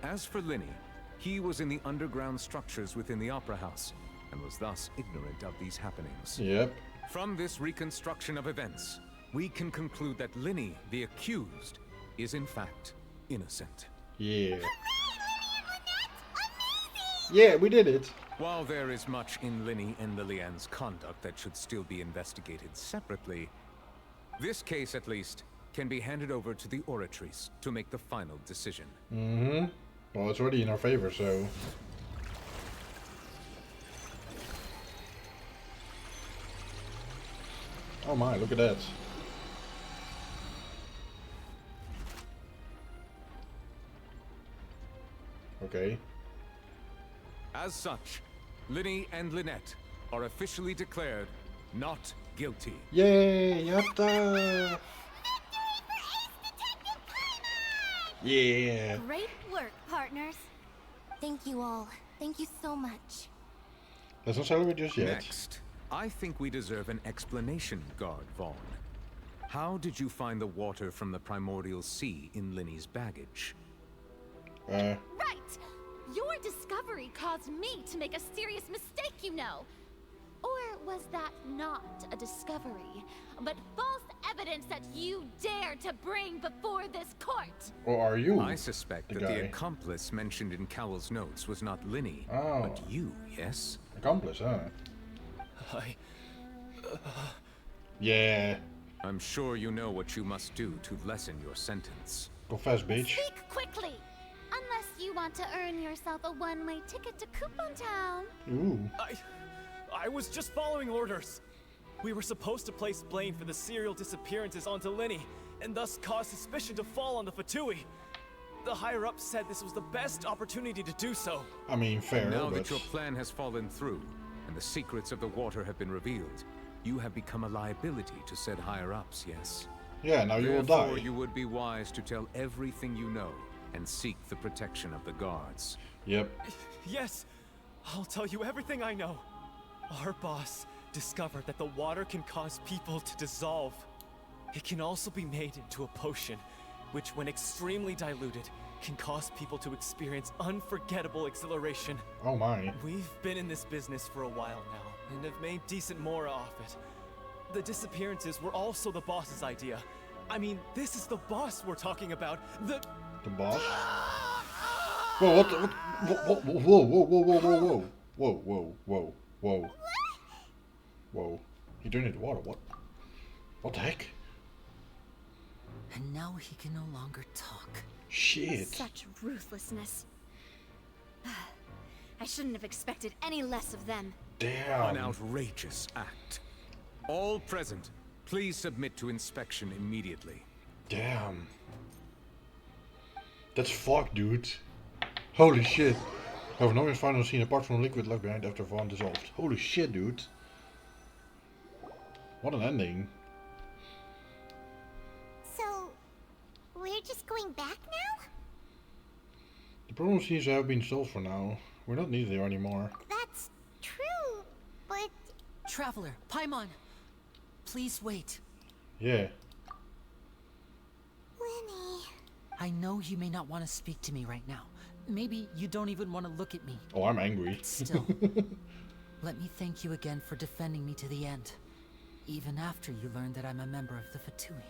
As for Linny, he was in the underground structures within the opera house, and was thus ignorant of these happenings. Yep. From this reconstruction of events, we can conclude that Linny, the accused, is in fact innocent. Yeah. Yeah, we did it. While there is much in Linny and Liliane's conduct that should still be investigated separately, this case, at least, can be handed over to the Oratrice to make the final decision. Well, it's already in our favor, so... Oh my, look at that. Okay. As such, Linny and Lynette are officially declared not guilty. Yay, yatta! Yeah. Great work, partners. Thank you all. Thank you so much. Let's not celebrate just yet. Next, I think we deserve an explanation, Guard Vaughn. How did you find the water from the primordial sea in Linny's baggage? Right! Your discovery caused me to make a serious mistake, you know. Or was that not a discovery, but false evidence that you dared to bring before this court? Or are you? I suspect that the accomplice mentioned in Cowell's notes was not Linny, but you, yes? Accomplice, huh? Yeah. I'm sure you know what you must do to lessen your sentence. Confess, bitch. Speak quickly! Unless you want to earn yourself a one-way ticket to Coupon Town. Ooh. I was just following orders. We were supposed to place blame for the serial disappearances onto Linny, and thus cause suspicion to fall on the Fatui. The higher-ups said this was the best opportunity to do so. I mean, fair, Now but... that your plan has fallen through, and the secrets of the water have been revealed, you have become a liability to said higher-ups, yes? Yeah, now you will Therefore, die. you would be wise to tell everything you know, and seek the protection of the guards. Yep. Yes, I'll tell you everything I know. Our boss discovered that the water can cause people to dissolve. It can also be made into a potion, which when extremely diluted, can cause people to experience unforgettable exhilaration. Oh my. We've been in this business for a while now, and have made decent more off it. The disappearances were also the boss's idea. I mean, this is the boss we're talking about. The boss? Whoa, what? Whoa, whoa, whoa, whoa, whoa, whoa, whoa, whoa, whoa, whoa, whoa. Whoa. He turned into water. What? What the heck? And now he can no longer talk. Shit. Such ruthlessness. I shouldn't have expected any less of them. Damn. An outrageous act. All present, please submit to inspection immediately. Damn. That's fucked, dude. Holy shit. However, no one's found on scene apart from liquid left behind after Vaughn dissolved. Holy shit, dude. What an ending. So, we're just going back now? The problem seems to have been solved for now. We're not needed there anymore. That's true, but... Traveler, Paimon! Please wait. Yeah. Lenny... I know you may not want to speak to me right now. Maybe you don't even want to look at me. Oh, I'm angry. But still, let me thank you again for defending me to the end. Even after you learned that I'm a member of the Fatui.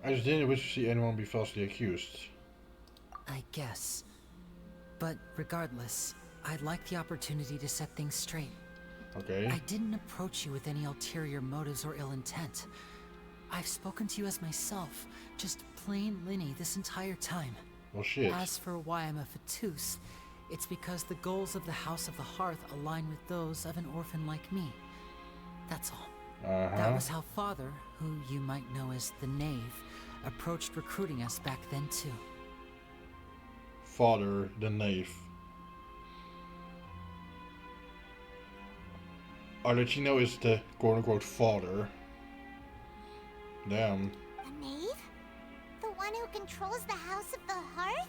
I just didn't wish to see anyone be falsely accused. I guess. But regardless, I'd like the opportunity to set things straight. Okay. I didn't approach you with any ulterior motives or ill intent. I've spoken to you as myself, just plain Linny this entire time. Well, shit. As for why I'm a Fatus, it's because the goals of the House of the Hearth align with those of an orphan like me. That's all. That was how Father, who you might know as the Knave, approached recruiting us back then too. Father, the Knave. Arlecchino is the quote-unquote father. Damn. The Knave? The one who controls the House of the Hearth?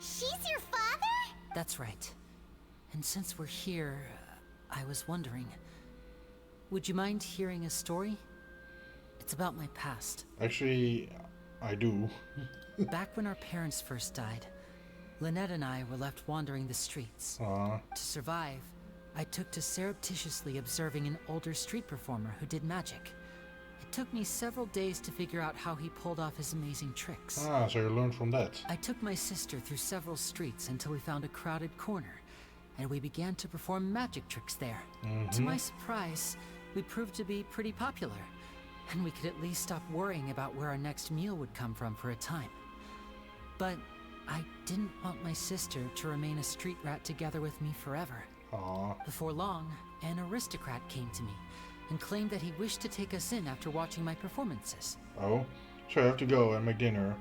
She's your father? That's right. And since we're here, I was wondering, would you mind hearing a story? It's about my past. Actually, I do. Back when our parents first died, Lynette and I were left wandering the streets. To survive, I took to surreptitiously observing an older street performer who did magic. It took me several days to figure out how he pulled off his amazing tricks. So you learned from that. I took my sister through several streets until we found a crowded corner, and we began to perform magic tricks there. To my surprise, we proved to be pretty popular, and we could at least stop worrying about where our next meal would come from for a time. But I didn't want my sister to remain a street rat together with me forever. Before long, an aristocrat came to me and claimed that he wished to take us in after watching my performances. Oh, so I have to go and make dinner.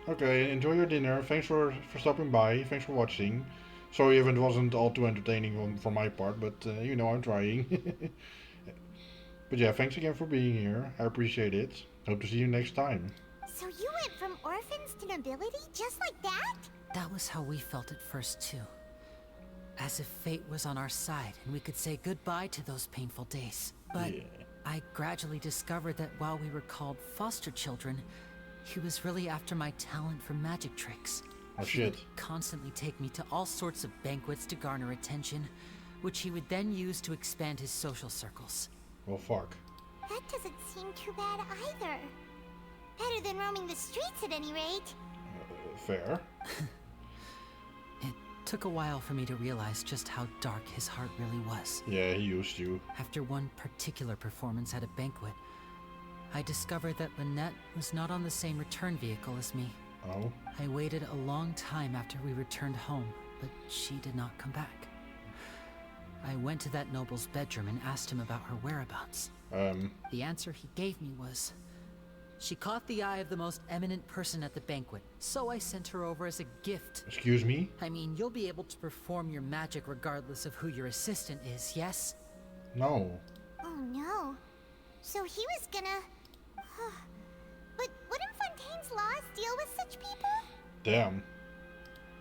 Okay, enjoy your dinner. Thanks for stopping by. Thanks for watching. Sorry if it wasn't all too entertaining from my part, but you know I'm trying. But yeah, thanks again for being here. I appreciate it. Hope to see you next time. So you went from orphans to nobility just like that? That was how we felt at first, too. As if fate was on our side and we could say goodbye to those painful days. But yeah. I gradually discovered that while we were called foster children, he was really after my talent for magic tricks. Oh He would shit. constantly take me to all sorts of banquets to garner attention, which he would then use to expand his social circles. Well, fuck. That doesn't seem too bad either. Better than roaming the streets at any rate. Fair. It took a while for me to realize just how dark his heart really was. Yeah, he used you. After one particular performance at a banquet, I discovered that Lynette was not on the same return vehicle as me. Oh? I waited a long time after we returned home, but she did not come back. I went to that noble's bedroom and asked him about her whereabouts. The answer he gave me was, she caught the eye of the most eminent person at the banquet, so I sent her over as a gift. Excuse me? I mean, you'll be able to perform your magic regardless of who your assistant is, yes? No. Oh no. So he was gonna... But wouldn't Fontaine's laws deal with such people? Damn.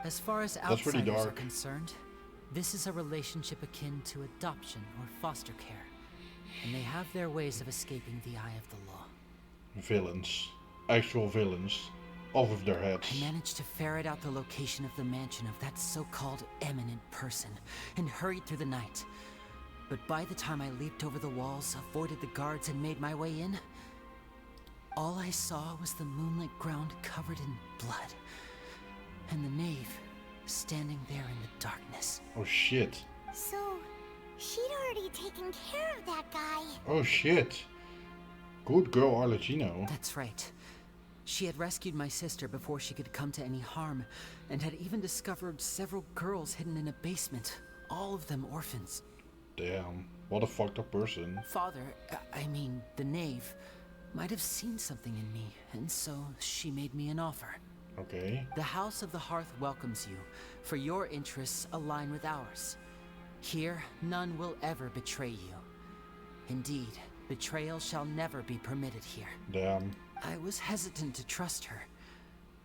As far as That's pretty outsiders are dark. concerned, this is a relationship akin to adoption or foster care, and they have their ways of escaping the eye of the law. Villains. Actual villains. Off of their heads. I managed to ferret out the location of the mansion of that so-called eminent person, and hurried through the night. But by the time I leaped over the walls, avoided the guards, and made my way in, all I saw was the moonlit ground covered in blood, and the knave standing there in the darkness. Oh shit. So, she'd already taken care of that guy. Oh shit. Good girl, Arlecchino. That's right. She had rescued my sister before she could come to any harm, and had even discovered several girls hidden in a basement, all of them orphans. Damn. What a fucked up person. Father, I mean, the knave, might have seen something in me, and so she made me an offer. Okay. The House of the Hearth welcomes you, for your interests align with ours. Here, none will ever betray you. Indeed, betrayal shall never be permitted here. Damn. I was hesitant to trust her.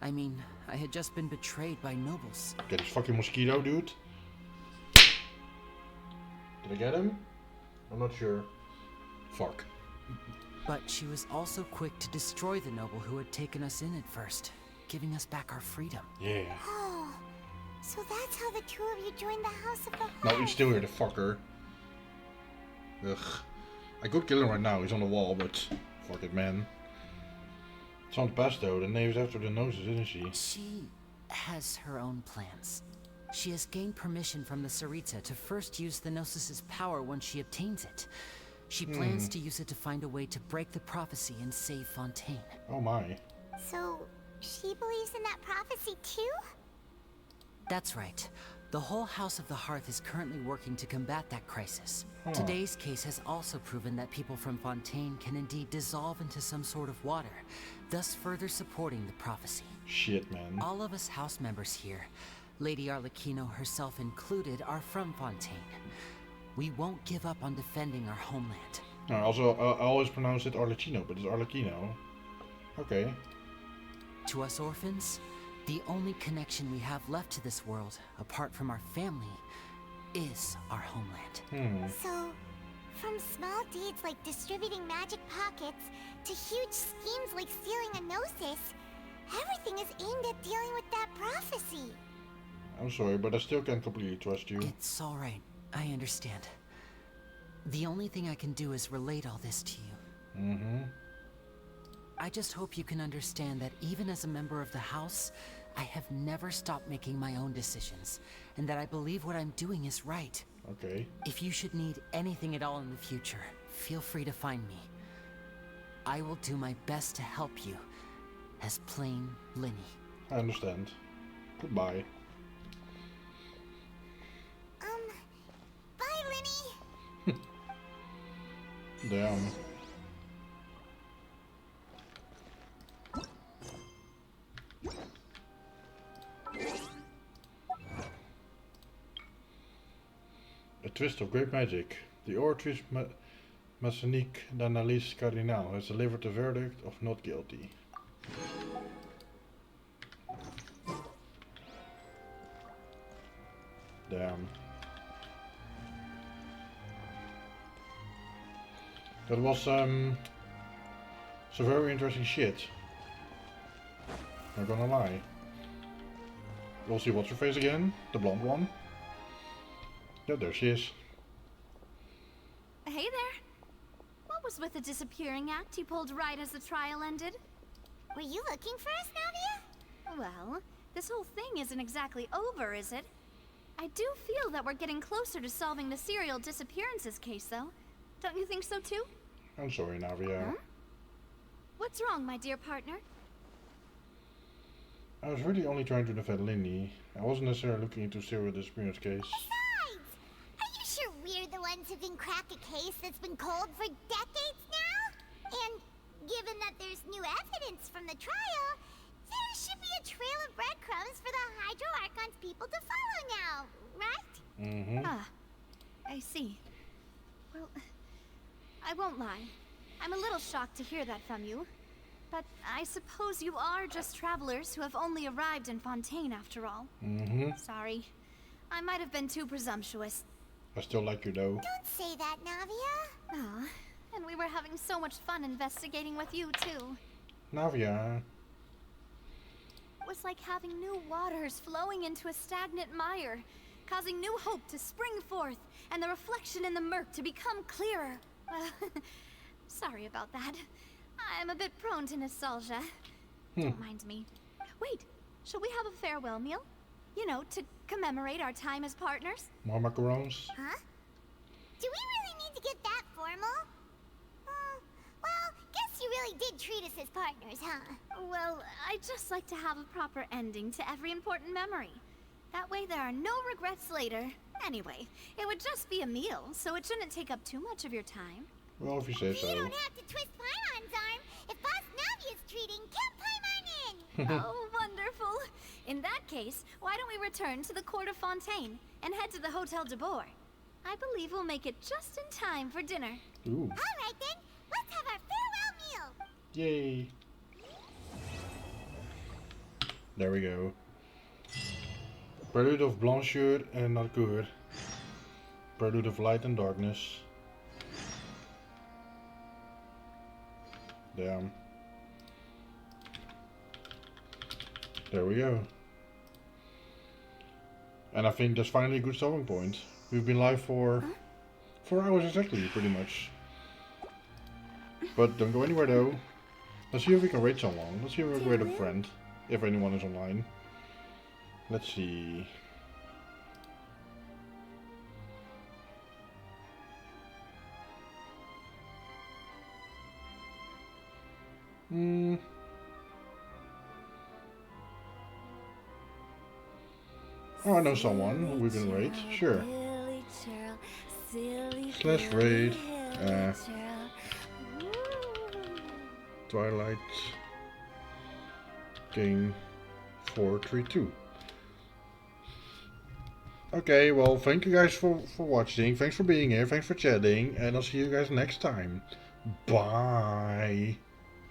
I mean, I had just been betrayed by nobles. Get this fucking mosquito, dude. Did I get him? I'm not sure. Fuck. But she was also quick to destroy the noble who had taken us in at first, giving us back our freedom. Yeah. Oh, so that's how the two of you joined the House of the Hearth. No, he's still here, the fucker. Ugh. I could kill him right now, he's on the wall, but fuck it, man. It's on the past though, the knave's after the noses, isn't she? She has her own plans. She has gained permission from the Tsaritsa to first use the Gnosis' power once she obtains it. She plans to use it to find a way to break the prophecy and save Fontaine. Oh my. So, she believes in that prophecy too? That's right. The whole House of the Hearth is currently working to combat that crisis. Huh. Today's case has also proven that people from Fontaine can indeed dissolve into some sort of water, thus further supporting the prophecy. Shit, man. All of us house members here, Lady Arlecchino herself included, are from Fontaine. We won't give up on defending our homeland. No, also, I always pronounce it Arlecchino, but it's Arlecchino. Okay. To us orphans, the only connection we have left to this world, apart from our family, is our homeland. So, from small deeds like distributing magic pockets to huge schemes like stealing a Gnosis, everything is aimed at dealing with that prophecy. I'm sorry, but I still can't completely trust you. It's alright. I understand. The only thing I can do is relate all this to you. I just hope you can understand that even as a member of the House, I have never stopped making my own decisions, and that I believe what I'm doing is right. Okay. If you should need anything at all in the future, feel free to find me. I will do my best to help you, as plain Linny. I understand. Goodbye. Bye, Linny! Damn. A twist of great magic. The orator's Masonique d'Analyse Cardinal has delivered the verdict of not guilty. Damn. That was some very interesting shit. Not gonna lie. We'll see what's her face again, the blonde one. Yeah, there she is. Hey there. What was with the disappearing act you pulled right as the trial ended? Were you looking for us, Navia? Well, this whole thing isn't exactly over, is it? I do feel that we're getting closer to solving the serial disappearances case, though. Don't you think so, too? I'm sorry, Navia. Huh? What's wrong, my dear partner? I was really only trying to defend Lindy. I wasn't necessarily looking into serial disappearance case. Besides, are you sure we're the ones who can crack a case that's been cold for decades now? And given that there's new evidence from the trial, there should be a trail of breadcrumbs for the Hydro Archon's people to follow now, right? Mm-hmm. Ah, I see. Well, I won't lie. I'm a little shocked to hear that from you. But I suppose you are just travelers who have only arrived in Fontaine after all. Mm-hmm. Sorry. I might have been too presumptuous. I still like you though. Don't say that, Navia. Aw, and we were having so much fun investigating with you, too. Navia. It was like having new waters flowing into a stagnant mire, causing new hope to spring forth, and the reflection in the murk to become clearer. Sorry about that. I'm a bit prone to nostalgia. Don't mind me. Wait, shall we have a farewell meal? You know, to commemorate our time as partners? More macarons? Huh? Do we really need to get that formal? Well, guess you really did treat us as partners, huh? Well, I'd just like to have a proper ending to every important memory. That way there are no regrets later. Anyway, it would just be a meal, so it shouldn't take up too much of your time. Well, if you say so. You don't have to twist Paimon's arm. If Boss Navia's treating, count Paimon in! Oh, wonderful. In that case, why don't we return to the court of Fontaine and head to the Hotel de Boer? I believe we'll make it just in time for dinner. Ooh. Alright then, let's have our farewell meal! Yay. There we go. Prelude of Blancheur and Narcour. Prelude of Light and Darkness. Damn. There we go. And I think that's finally a good stopping point. We've been live for 4 hours exactly, pretty much. But don't go anywhere though. Let's see if we can raid someone. Let's see if we can raid a friend. If anyone is online. Let's see. Oh, I know someone we can raid. Sure. Slash raid. Twilight Game 432. Okay, well, thank you guys for watching. Thanks for being here. Thanks for chatting. And I'll see you guys next time. Bye.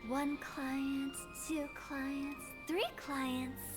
1 client, 2 clients, 3 clients.